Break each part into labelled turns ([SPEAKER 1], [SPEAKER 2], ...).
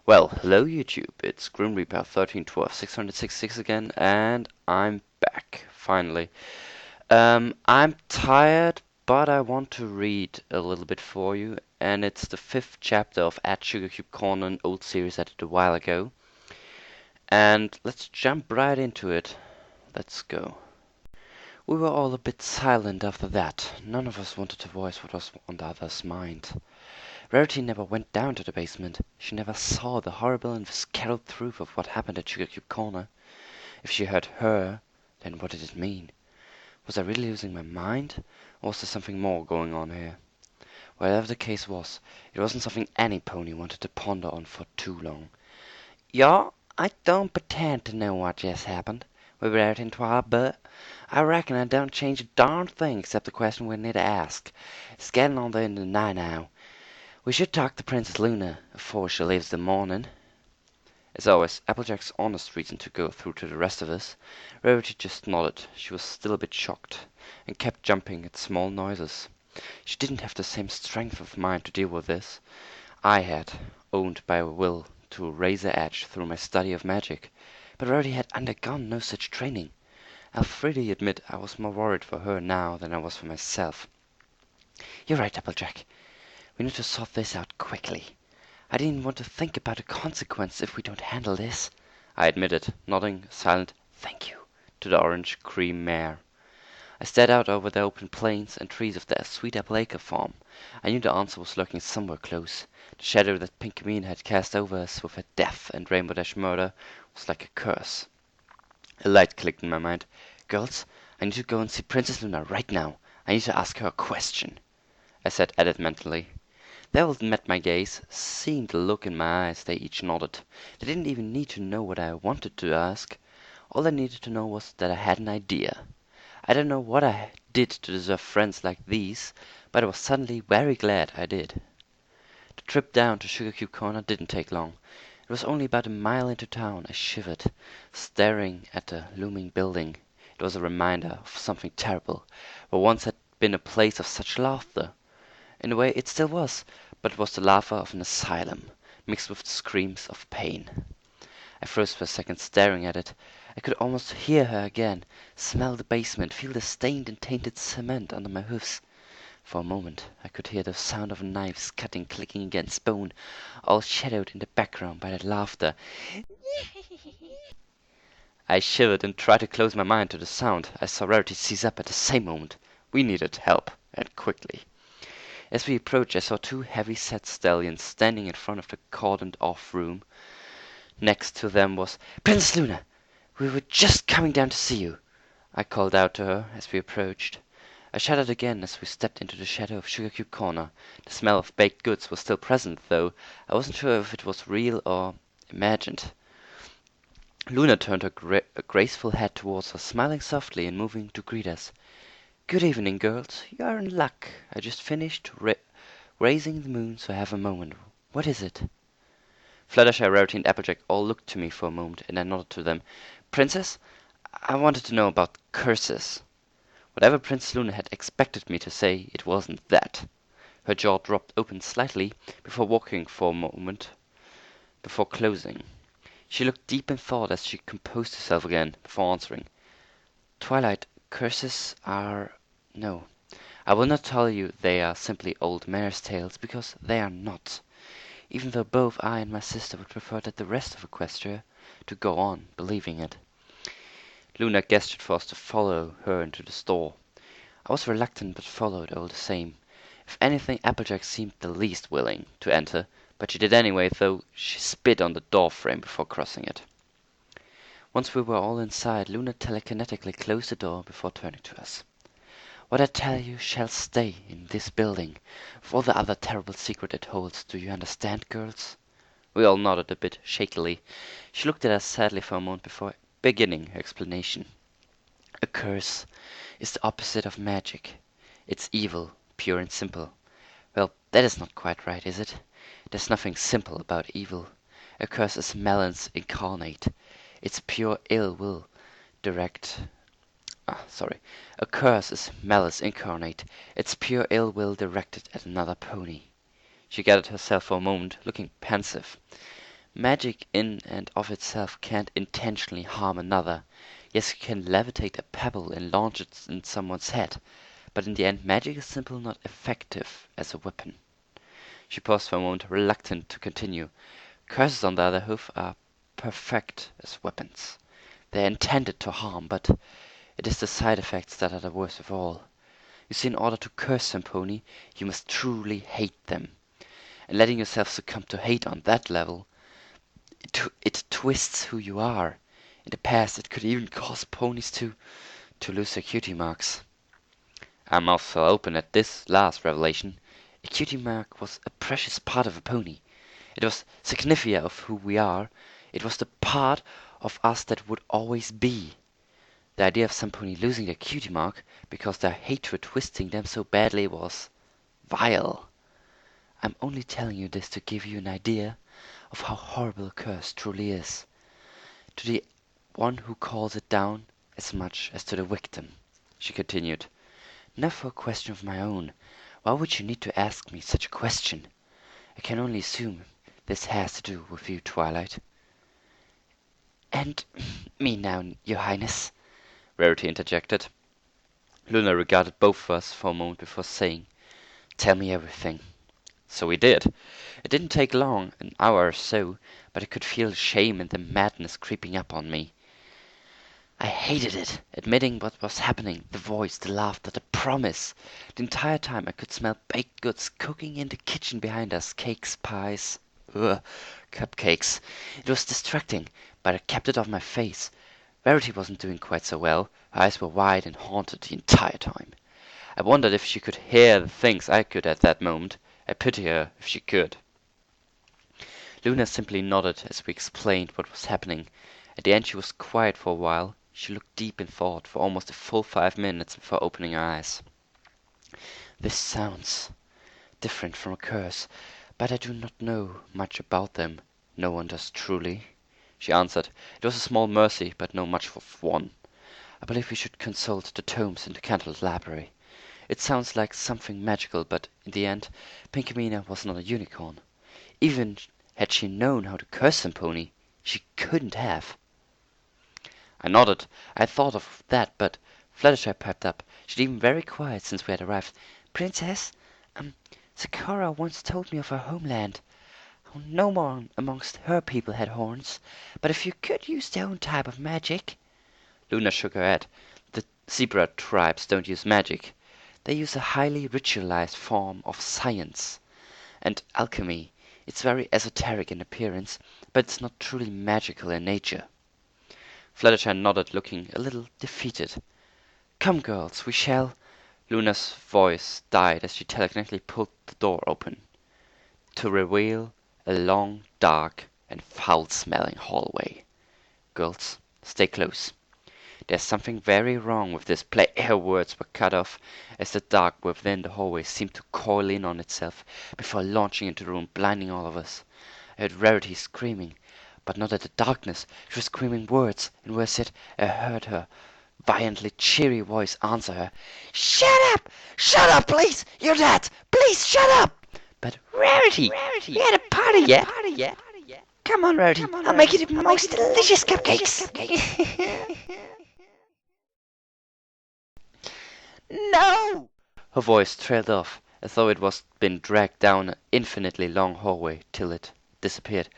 [SPEAKER 1] Well, hello YouTube, it's Grim Reaper 1312 again, and I'm back, finally. I'm tired, but I want to read a little bit for you, and it's the 5th chapter of at Sugarcube Corner, an old series I did a while ago. And let's jump right into it. Let's go. We were all a bit silent after that. None of us wanted to voice what was on the other's mind. Rarity never went down to the basement. She never saw the horrible and visceral truth of what happened at Sugarcube Corner. If she heard her, then what did it mean? Was I really losing my mind? Or was there something more going on here? Whatever the case was, it wasn't something any pony wanted to ponder on for too long. "Y'all, I don't pretend to know what just happened," we read into our but I reckon I don't change a darn thing except the question we need to ask. It's getting on the end of the night now. We should talk to Princess Luna afore she leaves the morning. As always, Applejack's honest reason to go through to the rest of us. Rarity just nodded. She was still a bit shocked, and kept jumping at small noises. She didn't have the same strength of mind to deal with this. I had, owned by a will to a razor edge through my study of magic, but Rarity had undergone no such training. I'll freely admit I was more worried for her now than I was for myself. "You're right, Applejack. We need to sort this out quickly. I didn't want to think about the consequence if we don't handle this," I admitted, nodding a silent "thank you" to the orange cream mare. I stared out over the open plains and trees of the Sweet Apple farm. I knew the answer was lurking somewhere close. The shadow that Pinkamene had cast over us with her death and Rainbow Dash murder was like a curse. A light clicked in my mind. "Girls, I need to go and see Princess Luna right now. I need to ask her a question," I said adamantly. They all met my gaze. Seeing the look in my eyes, they each nodded. They didn't even need to know what I wanted to ask. All they needed to know was that I had an idea. I don't know what I did to deserve friends like these, but I was suddenly very glad I did. The trip down to Sugarcube Corner didn't take long. It was only about a mile into town. I shivered, staring at the looming building. It was a reminder of something terrible, where once had been a place of such laughter. In a way it still was, but it was the laughter of an asylum, mixed with the screams of pain. I froze for a second, staring at it. I could almost hear her again, smell the basement, feel the stained and tainted cement under my hoofs. For a moment I could hear the sound of knives cutting, clicking against bone, all shadowed in the background by that laughter. I shivered and tried to close my mind to the sound. I saw Rarity seize up at the same moment. We needed help, and quickly. As we approached, I saw two heavy-set stallions standing in front of the cordoned-off room. Next to them was "Princess Luna, we were just coming down to see you," I called out to her as we approached. I shuddered again as we stepped into the shadow of Sugarcube Corner. The smell of baked goods was still present, though I wasn't sure if it was real or imagined. Luna turned her graceful head towards us, smiling softly and moving to greet us. "Good evening, girls. You are in luck. I just finished raising the moon, so I have a moment. What is it?" Fluttershy, Rarity, and Applejack all looked to me for a moment, and I nodded to them. "Princess, I wanted to know about curses." Whatever Princess Luna had expected me to say, it wasn't that. Her jaw dropped open slightly before walking for a moment, before closing. She looked deep in thought as she composed herself again, before answering. "Twilight, curses are... no. I will not tell you they are simply old mare's tales, because they are not. Even though both I and my sister would prefer that the rest of Equestria to go on believing it." Luna gestured for us to follow her into the store. I was reluctant, but followed all the same. If anything, Applejack seemed the least willing to enter, but she did anyway, though she spit on the door frame before crossing it. Once we were all inside, Luna telekinetically closed the door before turning to us. "What I tell you shall stay in this building, with all the other terrible secret it holds. Do you understand, girls?" We all nodded a bit shakily. She looked at us sadly for a moment before beginning her explanation. "A curse is the opposite of magic. It's evil, pure and simple. Well, that is not quite right, is it? There's nothing simple about evil. A curse is malice incarnate. It's pure ill will direct... A curse is malice incarnate. It's pure ill will directed at another pony." She gathered herself for a moment, looking pensive. Magic in and of itself can't intentionally harm another. Yes, you can levitate a pebble and launch it in someone's head, but in the end magic is simply not effective as a weapon. She paused for a moment, reluctant to continue. Curses, on the other hand, are perfect as weapons. They are intended to harm, but it is the side effects that are the worst of all. You see, in order to curse some pony, you must truly hate them. And letting yourself succumb to hate on that level, it twists who you are. In the past, it could even cause ponies to lose their cutie marks. Our mouths fell open at this last revelation. A cutie mark was a precious part of a pony. It was signifier of who we are. It was the part of us that would always be. The idea of some pony losing their cutie mark because their hatred twisting them so badly was vile. I'm only telling you this to give you an idea of how horrible a curse truly is. To the one who calls it down as much as to the victim, she continued. Now for a question of my own. Why would you need to ask me such a question? I can only assume this has to do with you, Twilight. And me now, your highness, Rarity interjected. Luna regarded both of us for a moment before saying, Tell me everything. So we did. It didn't take long, an hour or so, but I could feel shame and the madness creeping up on me. I hated it, admitting what was happening, the voice, the laughter, the promise. The entire time I could smell baked goods cooking in the kitchen behind us, cakes, pies, cupcakes. It was distracting, but I kept it off my face. Verity wasn't doing quite so well. Her eyes were wide and haunted the entire time. I wondered if she could hear the things I could at that moment. I pity her if she could. Luna simply nodded as we explained what was happening. At the end she was quiet for a while. She looked deep in thought for almost a full 5 minutes before opening her eyes. This sounds different from a curse, but I do not know much about them. No one does truly, she answered. It was a small mercy, but no much of one. I believe we should consult the tomes in the Candlelit Library. It sounds like something magical, but in the end, Pinkamena was not a unicorn. Even had she known how to curse some pony, she couldn't have. I nodded. I had thought of that, but Fluttershy piped up. She'd been very quiet since we had arrived. Princess, Sakura once told me of her homeland. No one amongst her people had horns, but if you could use their own type of magic. Luna shook her head. The zebra tribes don't use magic. They use a highly ritualized form of science and alchemy. It's very esoteric in appearance, but it's not truly magical in nature. Fluttershy nodded, looking a little defeated. Come, girls, we shall. Luna's voice died as she telekinetically pulled the door open to reveal a long, dark, and foul-smelling hallway. Girls, stay close. There's something very wrong with this place. Her words were cut off as the dark within the hallway seemed to coil in on itself before launching into the room, blinding all of us. I heard Rarity screaming, but not at the darkness. She was screaming words, and where I sat, I heard her violently cheery voice answer her. Shut up! Shut up, please! You're dead! Please, shut up! But Rarity, we had a party yet? Come on, Rarity, I'll make you the most delicious cupcakes! No! Her voice trailed off, as though it was been dragged down an infinitely long hallway till it disappeared.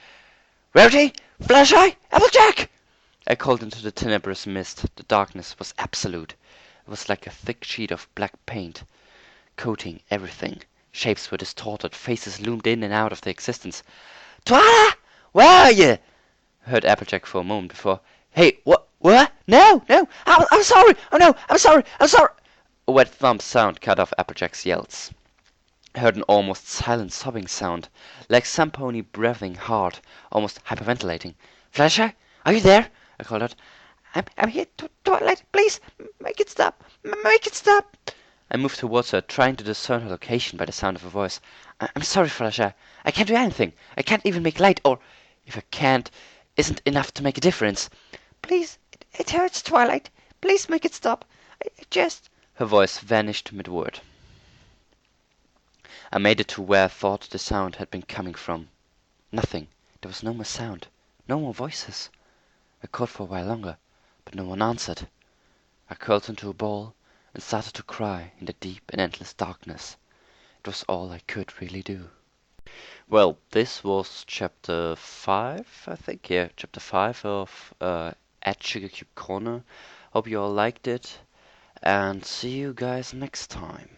[SPEAKER 1] Rarity! Fluttershy! Applejack! I called into the tenebrous mist. The darkness was absolute. It was like a thick sheet of black paint, coating everything. Shapes were distorted, faces loomed in and out of their existence. Twyla! Where are you? I heard Applejack for a moment before. Hey, what? No! I'm sorry! Oh no! I'm sorry! A wet thump sound cut off Applejack's yells. I heard an almost silent sobbing sound, like some pony breathing hard, almost hyperventilating. Fluttershy, are you there? I called out. I'm here, Twilight. Please, make it stop. Make it stop. I moved towards her, trying to discern her location by the sound of her voice. I'm sorry, Fluttershy. I can't do anything. I can't even make light, or if I can't, isn't enough to make a difference. Please, it hurts, Twilight. Please make it stop. I just... Her voice vanished mid-word. I made it to where I thought the sound had been coming from. Nothing. There was no more sound, no more voices. I called for a while longer, but no one answered. I curled into a ball and started to cry in the deep and endless darkness. It was all I could really do. Well, this was chapter 5, I think. Yeah, chapter 5 of at Sugarcube Corner. Hope you all liked it, and see you guys next time.